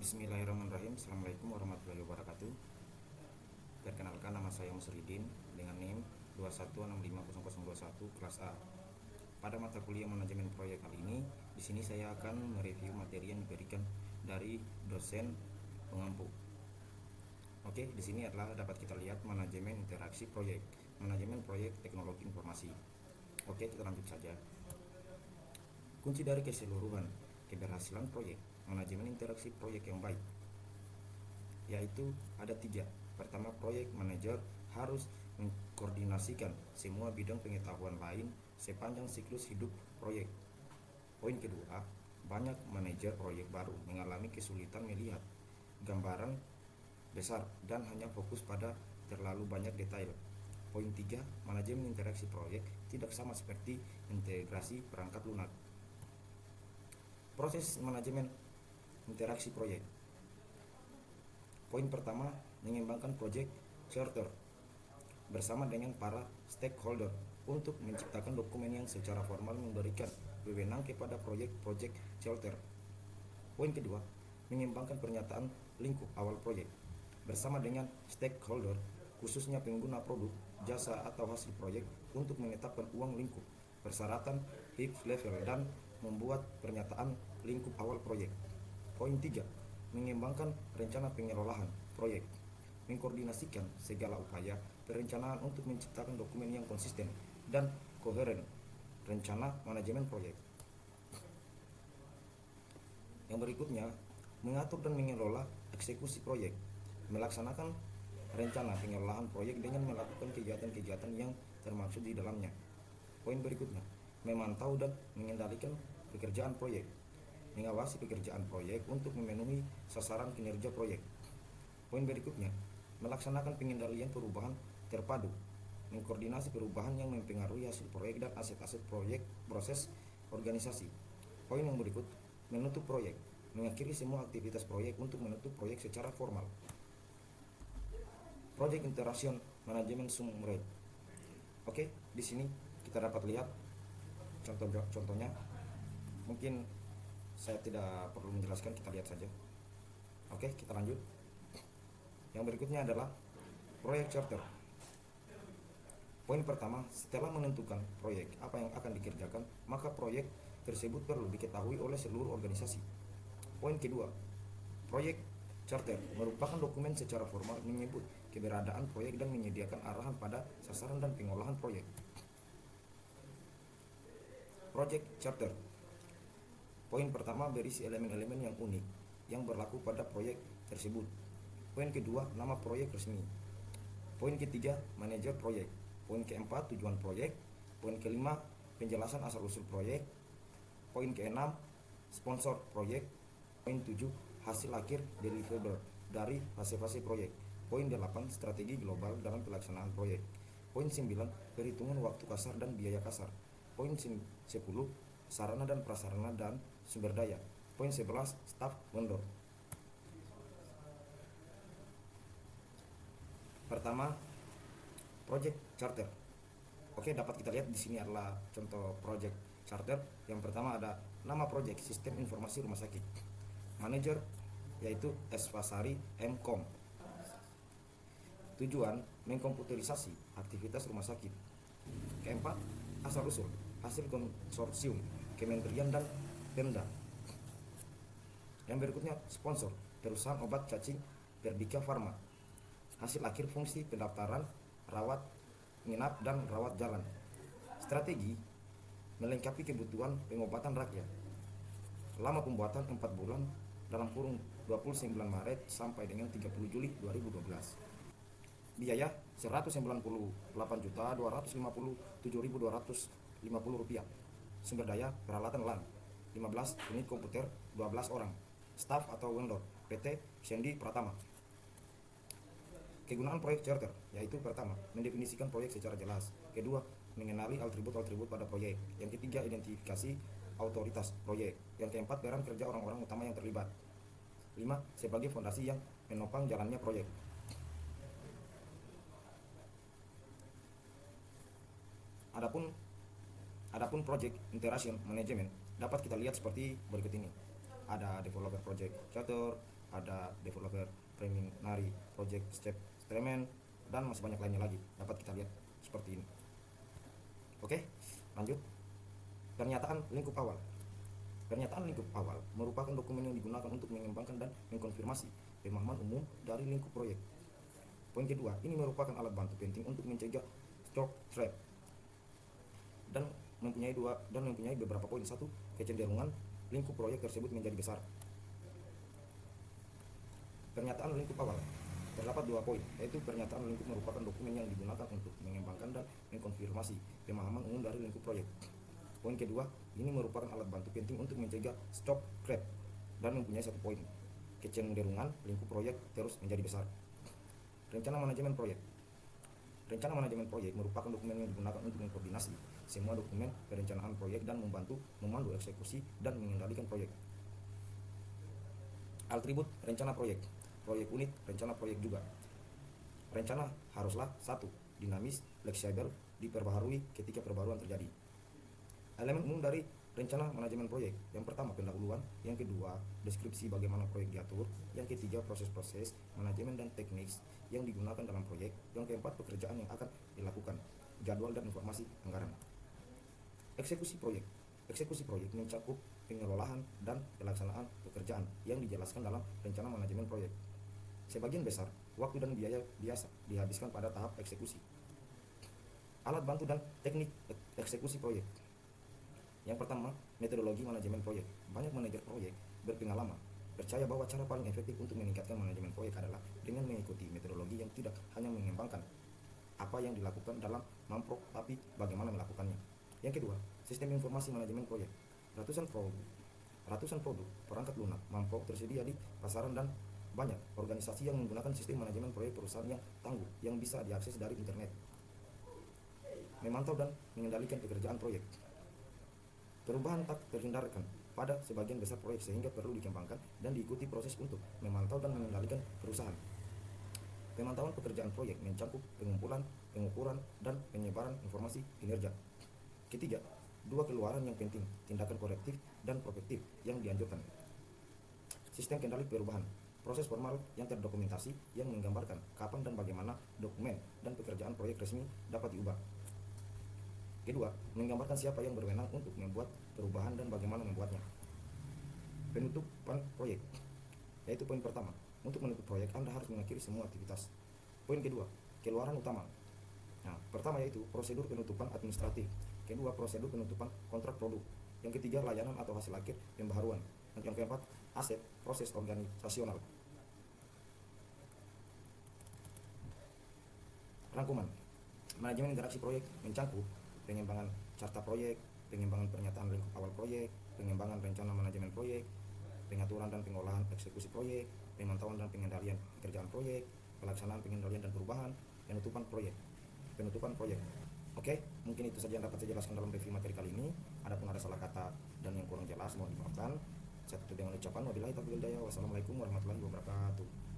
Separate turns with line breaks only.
Bismillahirrahmanirrahim. Assalamualaikum warahmatullahi wabarakatuh. Perkenalkan, nama saya Musridin dengan NIM 21650021 kelas A. Pada mata kuliah manajemen proyek kali ini, di sini saya akan mereview materi yang diberikan dari dosen pengampu. Oke, di sini adalah dapat kita lihat manajemen interaksi proyek, manajemen proyek teknologi informasi. Oke, kita lanjut saja. Kunci dari keseluruhan keberhasilan proyek manajemen interaksi proyek yang baik, yaitu ada 3. Pertama, proyek manajer harus mengkoordinasikan semua bidang pengetahuan lain sepanjang siklus hidup proyek. Poin kedua, banyak manajer proyek baru mengalami kesulitan melihat gambaran besar dan hanya fokus pada terlalu banyak detail. Poin 3, manajemen interaksi proyek tidak sama seperti integrasi perangkat lunak. Proses manajemen interaksi proyek. Poin pertama, mengembangkan proyek charter bersama dengan para stakeholder untuk menciptakan dokumen yang secara formal memberikan wewenang kepada proyek charter. Poin kedua, mengembangkan pernyataan lingkup awal proyek bersama dengan stakeholder, khususnya pengguna produk, jasa atau hasil proyek, untuk menetapkan uang lingkup, persyaratan, fixed level, dan membuat pernyataan lingkup awal proyek. Poin 3, mengembangkan rencana pengelolaan proyek, mengkoordinasikan segala upaya perencanaan untuk menciptakan dokumen yang konsisten dan koheren rencana manajemen proyek. Yang berikutnya, mengatur dan mengelola eksekusi proyek, melaksanakan rencana pengelolaan proyek dengan melakukan kegiatan-kegiatan yang termaksud di dalamnya. Poin berikutnya, memantau dan mengendalikan pekerjaan proyek, mengawasi pekerjaan proyek untuk memenuhi sasaran kinerja proyek. Poin berikutnya, melaksanakan pengendalian perubahan terpadu, mengkoordinasi perubahan yang mempengaruhi hasil proyek dan aset-aset proyek, proses organisasi. Poin yang berikut, menutup proyek, mengakhiri semua aktivitas proyek untuk menutup proyek secara formal. Project Interaction Management Summary. Oke, di sini kita dapat lihat contohnya. Mungkin saya tidak perlu menjelaskan, kita lihat saja. Oke, kita lanjut. Yang berikutnya adalah proyek charter. Poin pertama, setelah menentukan proyek apa yang akan dikerjakan, maka proyek tersebut perlu diketahui oleh seluruh organisasi. Poin kedua, proyek charter merupakan dokumen secara formal menyebut keberadaan proyek dan menyediakan arahan pada sasaran dan pengolahan proyek. Project charter. Poin pertama, berisi elemen-elemen yang unik yang berlaku pada proyek tersebut. Poin kedua, nama proyek resmi. Poin ketiga, manajer proyek. Poin keempat, tujuan proyek. Poin kelima, penjelasan asal-usul proyek. Poin keenam, sponsor proyek. Poin 7, hasil akhir deliverable dari fase-fase proyek. Poin 8, strategi global dalam pelaksanaan proyek. Poin 9, perhitungan waktu kasar dan biaya kasar. Poin 10, sarana dan prasarana dan sumber daya. Poin 11, staff vendor. Pertama, project charter. Oke, dapat kita lihat di sini adalah contoh project charter. Yang pertama ada nama project, sistem informasi rumah sakit. Manager yaitu Espasari M.Com. Tujuan, mengkomputerisasi aktivitas rumah sakit. Keempat, asal usul, hasil konsorsium kementerian dan Pemda. Yang berikutnya, sponsor, perusahaan obat cacing Perdika Farma. Hasil akhir fungsi pendaftaran, rawat inap dan rawat jalan. Strategi, melengkapi kebutuhan pengobatan rakyat. Lama pembuatan 4 bulan dalam kurun 29 Maret sampai dengan 30 Juli 2012. Biaya Rp198.257.250. Sumber daya peralatan LAN 15 unit komputer, 12 orang. Staff atau vendor PT Sendi Pratama. Kegunaan proyek charter yaitu pertama, mendefinisikan proyek secara jelas. Kedua, mengenali atribut-atribut pada proyek. Yang ketiga, identifikasi otoritas proyek. Yang keempat, peran kerja orang-orang utama yang terlibat. 5. Sebagai fondasi yang menopang jalannya proyek. Adapun project interaction management dapat kita lihat seperti berikut ini. Ada developer project charter, ada developer, preliminary, project, step, statement, dan masih banyak lainnya lagi dapat kita lihat seperti ini. Oke, lanjut. Pernyataan lingkup awal. Pernyataan lingkup awal merupakan dokumen yang digunakan untuk mengembangkan dan mengkonfirmasi pemahaman umum dari lingkup proyek. Poin kedua, ini merupakan alat bantu penting untuk mencegah stock trap dan mempunyai beberapa poin. Satu, kecenderungan lingkup proyek tersebut menjadi besar. Pernyataan lingkup awal terdapat 2 poin, yaitu pernyataan lingkup merupakan dokumen yang digunakan untuk mengembangkan dan mengkonfirmasi pemahaman umum dari lingkup proyek. Poin kedua, ini merupakan alat bantu penting untuk mencegah stock creep dan mempunyai 1 poin, kecenderungan lingkup proyek terus menjadi besar. Rencana manajemen proyek. Rencana manajemen proyek merupakan dokumen yang digunakan untuk mengkoordinasi semua dokumen perencanaan proyek dan membantu memandu eksekusi dan mengendalikan proyek. Atribut rencana proyek. Proyek unit rencana proyek juga. Rencana haruslah 1. Dinamis, fleksibel, diperbaharui ketika perbaruan terjadi. Elemen umum dari rencana manajemen proyek. Yang pertama, pendahuluan. Yang kedua, deskripsi bagaimana proyek diatur. Yang ketiga, proses-proses manajemen dan teknik yang digunakan dalam proyek. Yang keempat, pekerjaan yang akan dilakukan, jadwal dan informasi anggaran. Eksekusi proyek. Eksekusi proyek mencakup pengelolaan dan pelaksanaan pekerjaan yang dijelaskan dalam rencana manajemen proyek. Sebagian besar waktu dan biaya biasa dihabiskan pada tahap eksekusi. Alat bantu dan teknik eksekusi proyek. Yang pertama, metodologi manajemen proyek. Banyak manajer proyek berpengalaman percaya bahwa cara paling efektif untuk meningkatkan manajemen proyek adalah dengan mengikuti metodologi yang tidak hanya mengembangkan apa yang dilakukan dalam mamprok, tapi bagaimana melakukannya. Yang kedua, sistem informasi manajemen proyek. Ratusan produk perangkat lunak mamprok tersedia di pasaran dan banyak organisasi yang menggunakan sistem manajemen proyek perusahaan yang tangguh yang bisa diakses dari internet. Memantau dan mengendalikan pekerjaan proyek. Perubahan tak terhindarkan pada sebagian besar proyek sehingga perlu dikembangkan dan diikuti proses untuk memantau dan mengendalikan perusahaan. Pemantauan pekerjaan proyek mencakup pengumpulan, pengukuran, dan penyebaran informasi kinerja. Ketiga, 2 keluaran yang penting, tindakan korektif dan prospektif yang dianjurkan. Sistem kendali perubahan. Proses formal yang terdokumentasi yang menggambarkan kapan dan bagaimana dokumen dan pekerjaan proyek resmi dapat diubah. Kedua, menggambarkan siapa yang berwenang untuk membuat perubahan dan bagaimana membuatnya. Penutupan proyek, yaitu poin pertama. Untuk menutup proyek, Anda harus mengakhiri semua aktivitas. Poin kedua, keluaran utama. Nah, pertama yaitu prosedur penutupan administratif. Kedua, prosedur penutupan kontrak produk. Yang ketiga, layanan atau hasil akhir pembaharuan. Dan yang keempat, aset proses organisasional. Rangkuman. Manajemen interaksi proyek mencakup pengembangan carta proyek, pengembangan pernyataan lingkup awal proyek, pengembangan rencana manajemen proyek, pengaturan dan pengolahan eksekusi proyek, pemantauan dan pengendalian pekerjaan proyek, pelaksanaan pengendalian dan perubahan, penutupan proyek. Oke, mungkin itu saja yang dapat saya jelaskan dalam review materi kali ini. Adapun ada salah kata dan yang kurang jelas mohon dimaafkan. Saya tutup dengan ucapan wabillahi taufiq wal hidayah. Wassalamualaikum warahmatullahi wabarakatuh.